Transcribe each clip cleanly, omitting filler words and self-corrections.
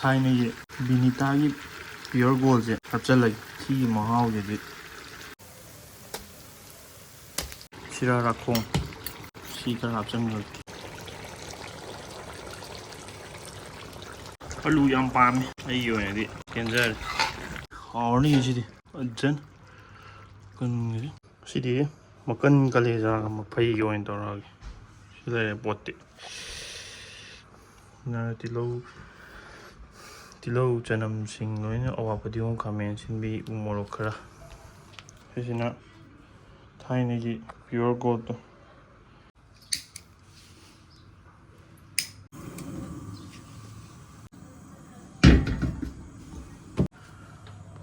ꯊꯥꯏꯅꯒꯤ ꯕꯤꯅꯤꯇꯥꯒꯤ ꯄꯤꯌꯣꯔ ꯒꯣꯜꯁꯦ ꯍꯥꯞꯆꯤꯜꯂꯒꯦ ꯁꯤꯒꯤ ꯃꯍꯥꯎꯁꯤꯗꯤ ꯁꯤꯔꯥ ꯔꯥꯈꯣꯡ ꯁꯤ ꯈꯔ ꯍꯥꯞꯆꯤꯟꯈ꯭ꯔꯒꯦ ꯑꯂꯨ ꯌꯥꯝ ꯄꯥꯝꯃꯦ ꯑꯩꯒꯤ ꯑꯣꯏꯅꯗꯤ ꯄꯦꯟꯖꯔꯦ ꯍꯥꯎꯔꯅꯤ ꯁꯤꯗꯤ ꯐꯖꯅ ꯀꯟꯒꯤꯁꯦ ꯁꯤꯗꯤ ꯃꯀꯟ ꯀꯂꯦꯖꯥꯒ ꯃꯐꯩꯒ ꯑꯣꯏꯅ ꯇꯧꯔꯛꯑꯒꯦ ꯁꯤ ꯂꯩꯔꯦ ꯄꯣꯠꯇꯤ ꯇꯤꯜꯍꯧ ꯆꯅꯝ ꯁꯤꯡ ꯂꯣꯏꯅ ꯑꯋꯥ ꯐꯗꯤꯒꯣꯝ ꯈꯥꯃꯦꯟ ꯑꯁꯤꯟꯕꯤ ꯎ ꯃꯣꯔꯣꯛ ꯈꯔ ꯁꯤꯁꯤꯅ ꯊꯥꯏꯅꯒꯤ ꯄꯤꯌꯣꯔ ꯒꯣꯜꯗꯣ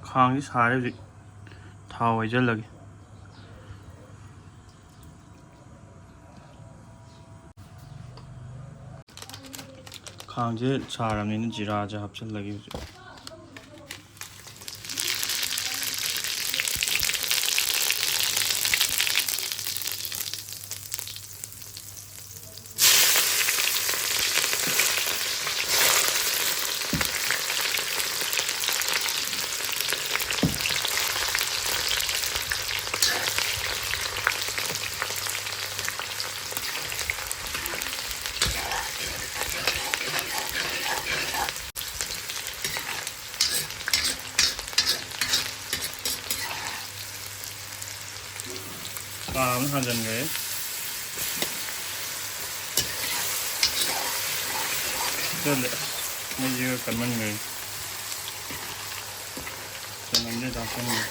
ꯈꯥꯡꯁꯤ ꯁꯥꯔꯦ ꯍꯧꯖꯤꯛ ꯊꯥꯎ ꯍꯩꯖꯤꯜꯂꯒꯦ ꯈꯥꯡꯁꯦ ꯁꯥꯔꯕꯅꯤꯅ ꯖꯤꯔꯥꯁꯦ ꯍꯥꯞꯆꯤꯜꯂꯒꯦ ꯍꯧꯖꯤꯛ ꯄꯥꯝꯅ ꯍꯥꯟꯖꯤꯟꯈ꯭ꯔꯦ ꯆꯠꯂꯦ ꯃꯩꯁꯤꯒ ꯀꯟꯃꯟꯈ꯭ꯔꯦ ꯆꯅꯝꯁꯦ ꯍꯥꯞꯆꯤꯟꯈ꯭ꯔꯦ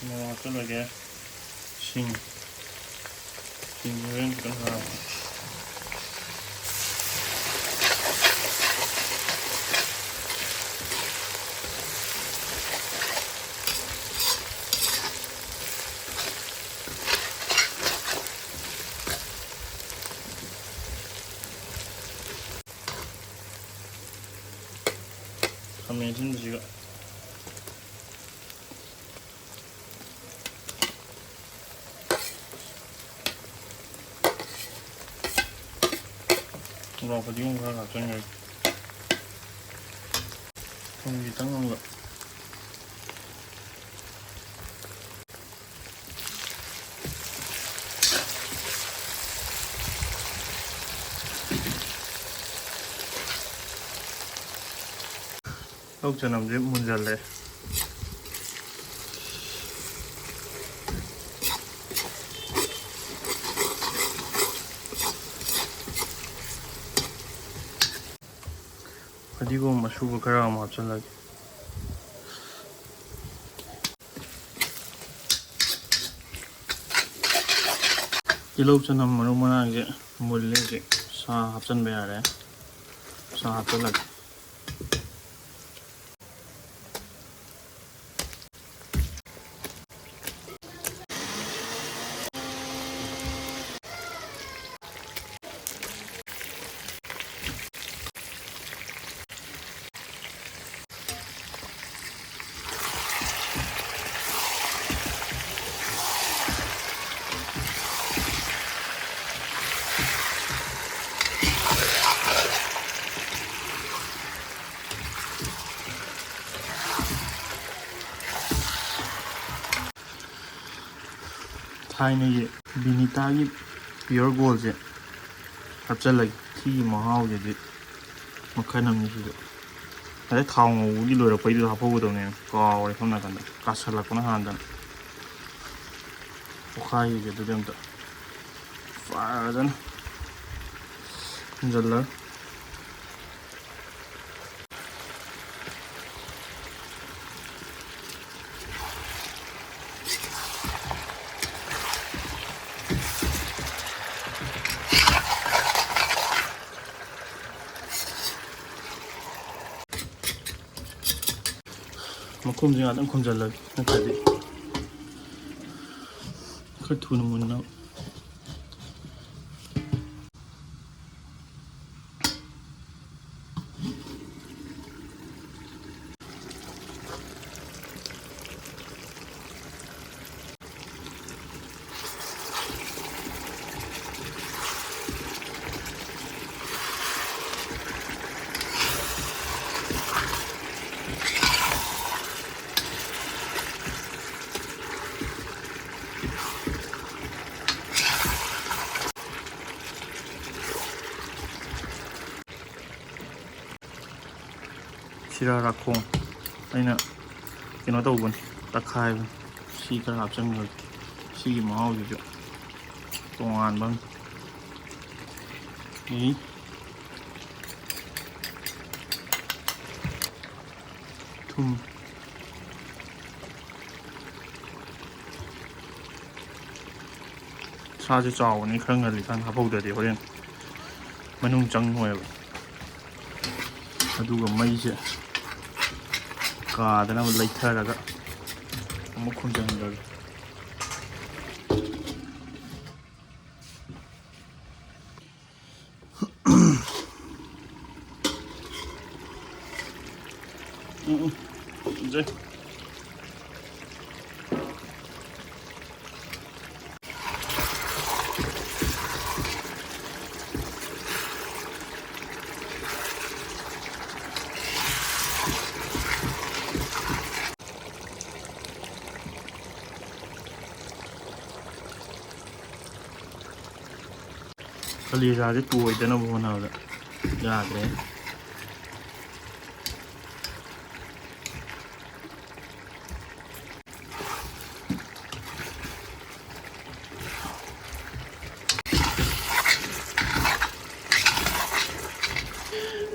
ꯃꯣꯔꯣꯛ ꯍꯥꯞꯆꯤꯜꯂꯒꯦ ꯁꯤꯡ ꯍꯣꯔꯦꯟ ꯈꯤꯇꯪ ꯍꯥꯞꯄꯦ ꯈꯥꯃꯦꯟ ꯑꯁꯤꯟꯕꯁꯤꯒ ꯑꯋꯥ ꯐꯗꯤꯒꯣꯝ ꯈꯔ ꯍꯥꯞꯆꯤꯟꯈ꯭ꯔꯒꯦ ꯊꯨꯝ ꯈꯤꯇꯪ ꯑꯃꯒ ꯇꯤꯜꯍꯧ ꯆꯅꯝꯁꯦ ꯃꯨꯟꯖꯜꯂꯦ ꯐꯗꯤꯒꯣꯝ ꯑꯁꯨꯕ ꯈꯔ ꯑꯃꯨꯛ ꯍꯥꯞꯆꯤꯜꯂꯒꯦ ꯇꯤꯜꯍꯧ ꯆꯅꯝ ꯃꯔꯨ ꯃꯔꯥꯡꯁꯦ ꯃꯨꯜꯂꯦ ꯍꯧꯖꯤꯛ ꯁꯥ ꯍꯥꯞꯆꯤꯟꯕ ꯌꯥꯔꯦ ꯁꯥ ꯍꯥꯞꯆꯤꯜꯂꯒꯦ ꯊꯥꯏꯅꯒꯤ ꯕꯤꯅꯤꯇꯥꯒꯤ ꯄꯤꯌꯣꯔ ꯒꯣꯜꯁꯦ ꯍꯥꯞꯆꯤꯜꯂꯒꯦ ꯁꯤꯒꯤ ꯃꯍꯥꯎꯁꯤꯗꯤ ꯃꯈꯜ ꯑꯃꯅꯤ ꯁꯤꯁꯨ ꯑꯗꯩ ꯊꯥꯎ ꯉꯧꯕꯒꯤ ꯂꯣꯏꯔꯛꯄꯩꯗꯨꯗ ꯍꯥꯞꯍꯧꯒꯗꯧꯅꯦ ꯀꯥꯎꯔꯦ ꯁꯣꯝ ꯅꯥꯀꯟꯗ ꯀꯥꯁꯜꯂꯛꯄꯅ ꯍꯥꯟꯗꯅ ꯄꯣꯛꯈꯥꯏꯒꯤꯁꯦ ꯑꯗꯨꯗꯤ ꯑꯝꯇ ꯐꯖꯅ ꯍꯨꯟꯖꯜꯂꯒ ꯃꯈꯨꯝꯁꯦ ꯉꯥꯛꯇꯪ ꯈꯨꯝꯖꯤꯜꯂꯒꯦ ꯅꯠꯇ꯭ꯔꯗꯤ ꯈꯔ ꯊꯨꯅ ꯃꯨꯟꯅꯕ ꯁꯤꯔꯥ ꯔꯥꯈꯣꯡ ꯑꯩꯅ ꯀꯩꯅꯣ ꯇꯧꯕꯅꯤ ꯇꯛꯈꯥꯏꯕꯅꯤ ꯁꯤ ꯈꯔ ꯍꯥꯞꯆꯤꯟꯈ꯭ꯔꯒꯦ ꯁꯤꯒꯤ ꯃꯍꯥꯎꯁꯤꯁꯨ ꯇꯣꯉꯥꯟꯕ ꯑꯃꯅꯤ ꯊꯨꯝ ꯁꯥꯁꯦ ꯆꯥꯎꯕꯅꯤ ꯈꯔ ꯉꯜꯂꯤꯀꯥꯟꯗ ꯍꯥꯞꯍꯧꯗ꯭ꯔꯗꯤ ꯍꯣꯔꯦꯟ ꯃꯅꯨꯡ ꯆꯪꯉꯣꯏꯕ ꯑꯗꯨꯒ ꯃꯩꯁꯦ ꯀꯥꯗꯅꯕ ꯂꯩꯊꯔꯒ ꯑꯃꯨꯛ ꯈꯨꯝꯖꯤꯟꯈ꯭ꯔꯒꯦ ꯐꯖꯩ ꯀꯂꯦꯖꯥꯁꯦ ꯇꯣꯏꯗꯅꯕ ꯍꯣꯠꯅꯕꯗ ꯌꯥꯗ꯭ꯔꯦ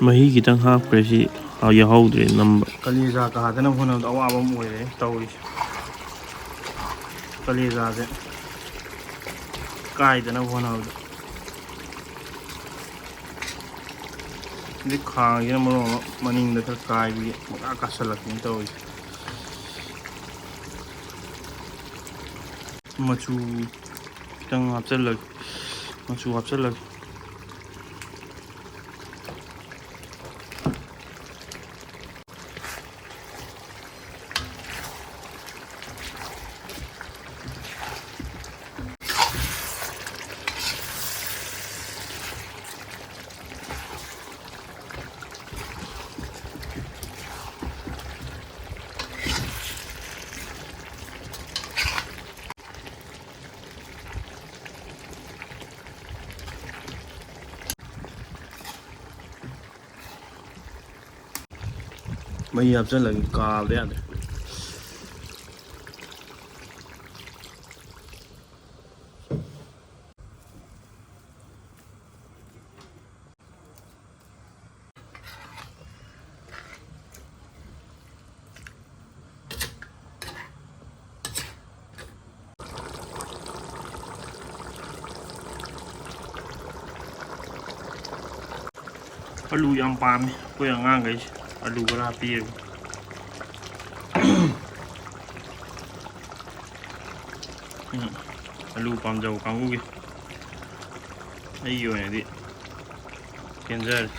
ꯃꯍꯤ ꯈꯤꯇꯪ ꯍꯥꯞꯈ꯭ꯔꯦ ꯁꯤ ꯌꯥꯎꯍꯧꯗ꯭ꯔꯦ ꯅꯝꯕ ꯀꯂꯦꯖꯥ ꯀꯥꯗꯅꯕ ꯍꯣꯠꯅꯕꯗ ꯑꯋꯥꯕ ꯑꯃ ꯑꯣꯏꯔꯦ ꯇꯧꯔꯤꯁꯦ ꯀꯂꯦꯖꯥꯁꯦ ꯀꯥꯏꯗꯅꯕ ꯍꯣꯠꯅꯕꯗ ꯍꯧꯖꯤꯛ ꯈꯥꯡꯁꯤꯅ ꯃꯔꯣꯟ ꯑꯃ ꯃꯅꯤꯡꯗ ꯈꯔ ꯀꯥꯏꯕꯒꯤ ꯄꯨꯔꯥ ꯀꯥꯁꯜꯂꯛꯄꯅꯤ ꯇꯧꯔꯤꯁꯦ ꯃꯆꯨ ꯈꯤꯇꯪ ꯍꯥꯞꯆꯤꯜꯂꯒꯦ ꯃꯆꯨ ꯍꯥꯞꯆꯤꯜꯂꯒꯦ ꯃꯍꯤ ꯍꯥꯞꯆꯤꯜꯂꯒꯦ ꯀꯥꯕꯗ ꯌꯥꯗ꯭ꯔꯦ ꯑꯂꯨ ꯌꯥꯝ ꯄꯥꯝꯃꯤ ꯑꯩꯈꯣꯏ ꯑꯉꯥꯡꯈꯩꯁꯦ ꯑꯂꯨ ꯈꯔ ꯍꯥꯞꯄꯤꯔꯒ ꯑꯂꯨ ꯄꯥꯝꯖꯕ ꯀꯥꯡꯕꯨꯒꯤ ꯑꯩꯒꯤ ꯑꯣꯏꯅꯗꯤ ꯄꯦꯟꯖꯔꯦ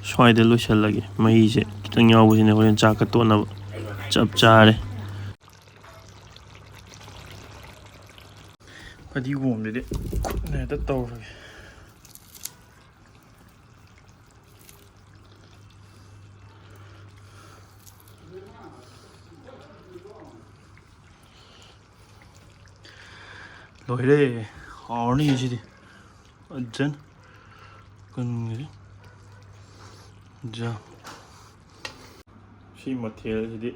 ꯁ꯭ꯋꯥꯏꯗ ꯂꯣꯏꯁꯤꯜꯂꯒꯦ ꯃꯍꯤꯁꯦ ꯈꯤꯇꯪ ꯌꯥꯎꯕꯁꯤꯅ ꯍꯣꯔꯦꯟ ꯆꯥꯛꯀ ꯇꯣꯠꯅꯕ ꯆꯞ ꯆꯥꯔꯦ ꯐꯗꯤꯒꯣꯝꯗꯨꯗꯤ ꯈꯨꯠꯅ ꯍꯦꯛꯇ ꯇꯧꯔꯒꯦ ꯂꯣꯏꯔꯦ ꯍꯥꯎꯔꯅꯤ ꯁꯤꯗꯤ ꯐꯖꯅ ꯀꯟꯒꯔꯦ ꯁꯤ ꯃꯊꯦꯜꯁꯤꯗꯤ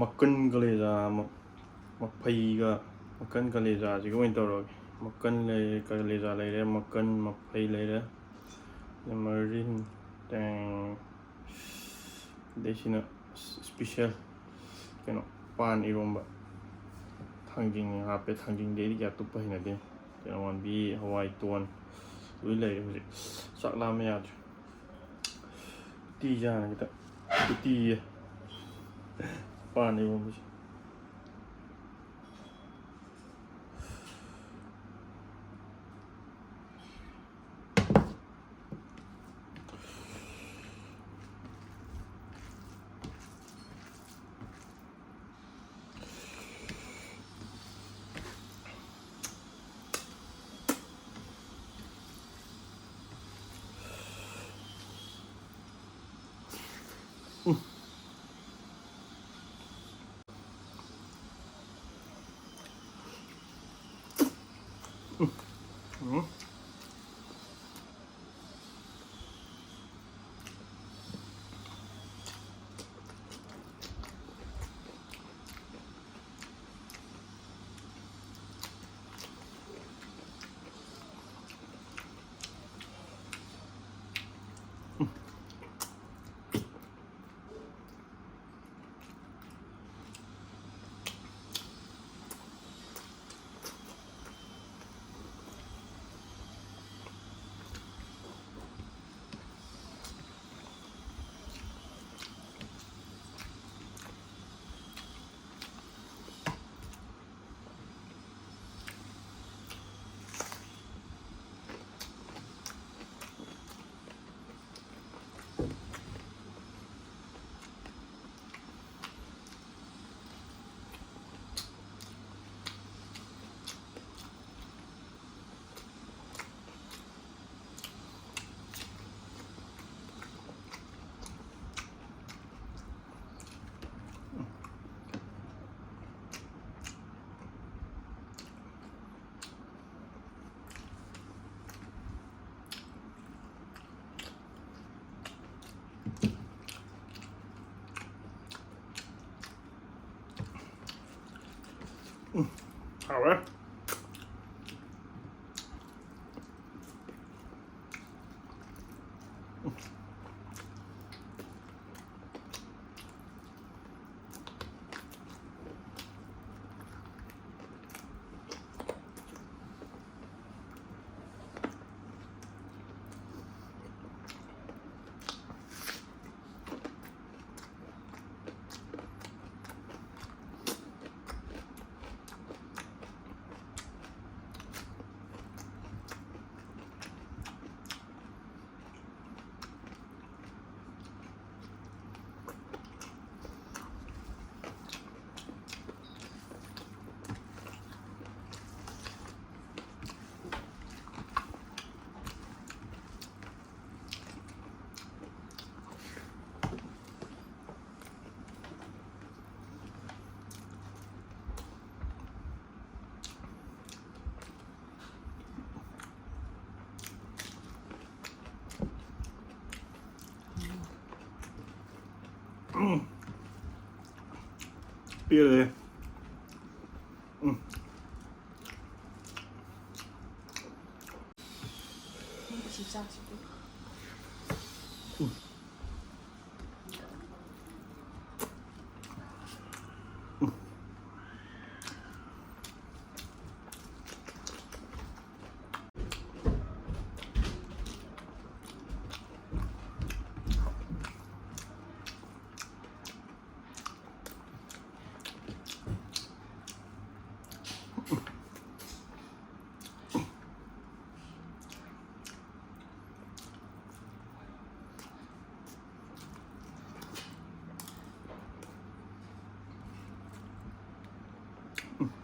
ꯃꯀꯟ ꯀꯂꯦꯖꯥ ꯃꯐꯩꯒ ꯃꯀꯟ ꯀꯂꯦꯖꯥꯁꯤꯒ ꯑꯣꯏꯅ ꯇꯧꯔꯒꯦ ꯃꯀꯟ ꯂꯩꯔꯦ ꯀꯂꯦꯖꯥ ꯂꯩꯔꯦ ꯃꯀꯟ ꯃꯐꯩ ꯂꯩꯔꯦ ꯃꯔꯤꯟ ꯇꯦꯡ ꯑꯗꯩꯁꯤꯅ ꯏꯁꯄꯤꯁꯦꯜ ꯀꯩꯅꯣ ꯄꯥꯟ ꯏꯔꯣꯝꯕ ꯊꯥꯡꯖꯤꯡ ꯍꯥꯞꯄꯦ ꯊꯥꯡꯖꯤꯡꯗꯤ ꯑꯩꯗꯤ ꯀꯌꯥ ꯇꯨꯞꯄ ꯍꯩꯅꯗꯦ ꯀꯩꯅꯣꯕꯤ ꯍꯋꯥꯏ ꯇꯣꯟ ꯂꯣꯏ ꯂꯩꯔꯦ ꯍꯧꯖꯤꯛ ꯆꯥꯛ ꯂꯥꯝꯕ ꯌꯥꯗ꯭ꯔꯦ ꯎꯇꯤ ꯆꯥꯅ ꯈꯤꯇꯪ ꯎꯇꯤꯌꯦ ꯄꯥꯟ ꯏꯔꯣꯝꯕꯁꯦ อืมเอาไว้เปรี้ยวเลย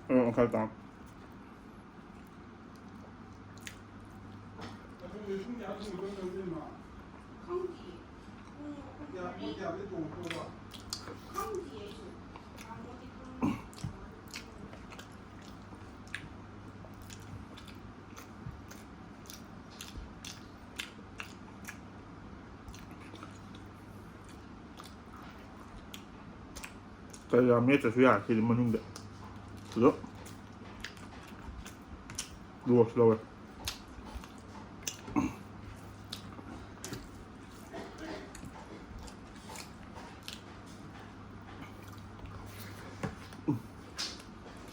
เอาใครตามKaya mieto su jaki ilman hunde. Så. Då slår vi.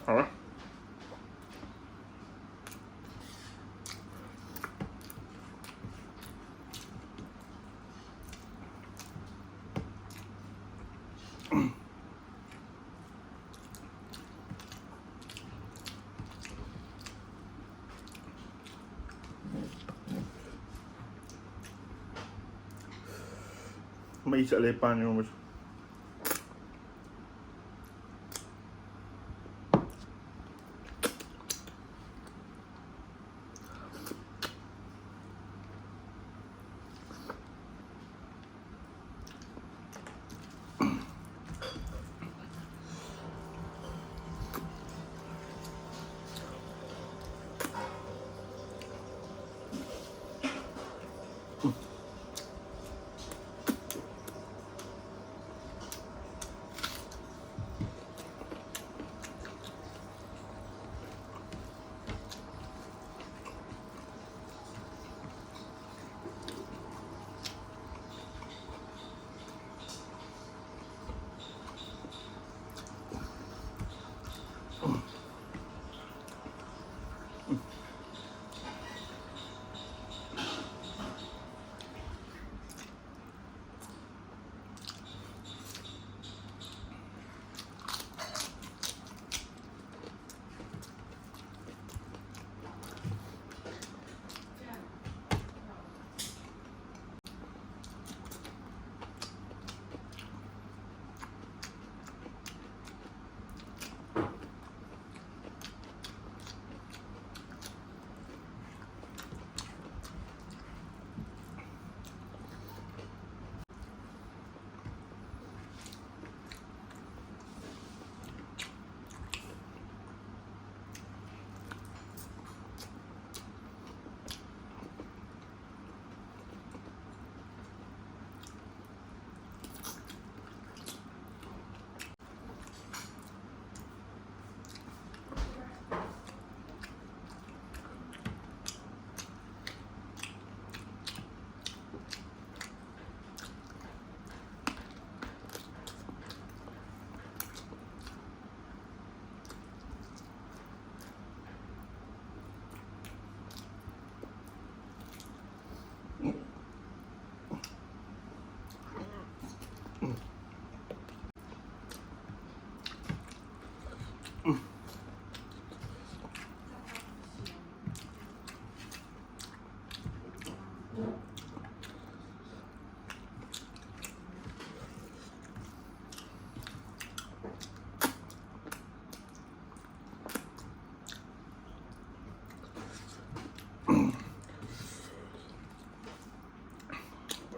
Ja. May isa lepan yung mas.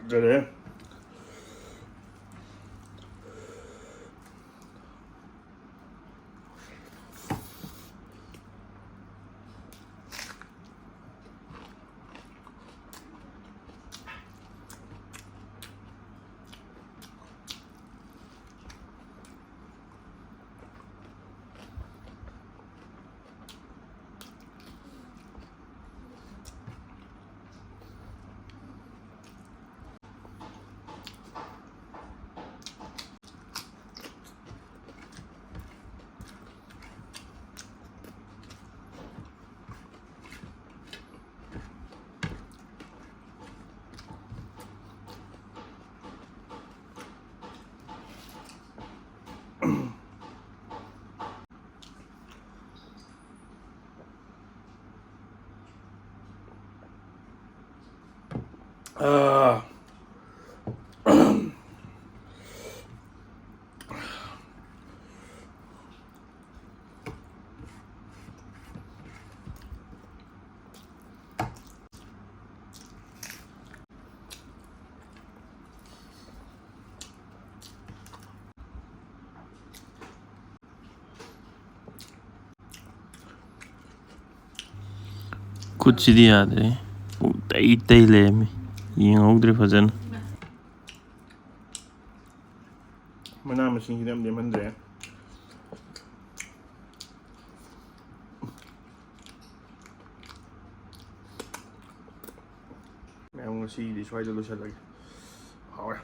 그래. 아. ꯈꯨꯠꯁꯤꯗꯤ ꯌꯥꯗ꯭ꯔꯦ ꯄꯨꯡꯇꯩ ꯇꯩ ꯂꯩꯔꯝꯃꯤ ꯌꯦꯡꯍꯧꯗ꯭ꯔꯦ ꯐꯖꯅ ꯃꯅꯥ ꯃꯁꯤꯡꯁꯤꯗꯤ ꯌꯥꯝ ꯂꯦꯝꯍꯟꯗ꯭ꯔꯦ. ꯃꯌꯥꯝ ꯉꯁꯤꯒꯤꯗꯤ ꯁ꯭ꯋꯥꯏꯗ ꯂꯣꯏꯁꯤꯜꯂꯒꯦ. ꯍꯥꯎꯔꯦ.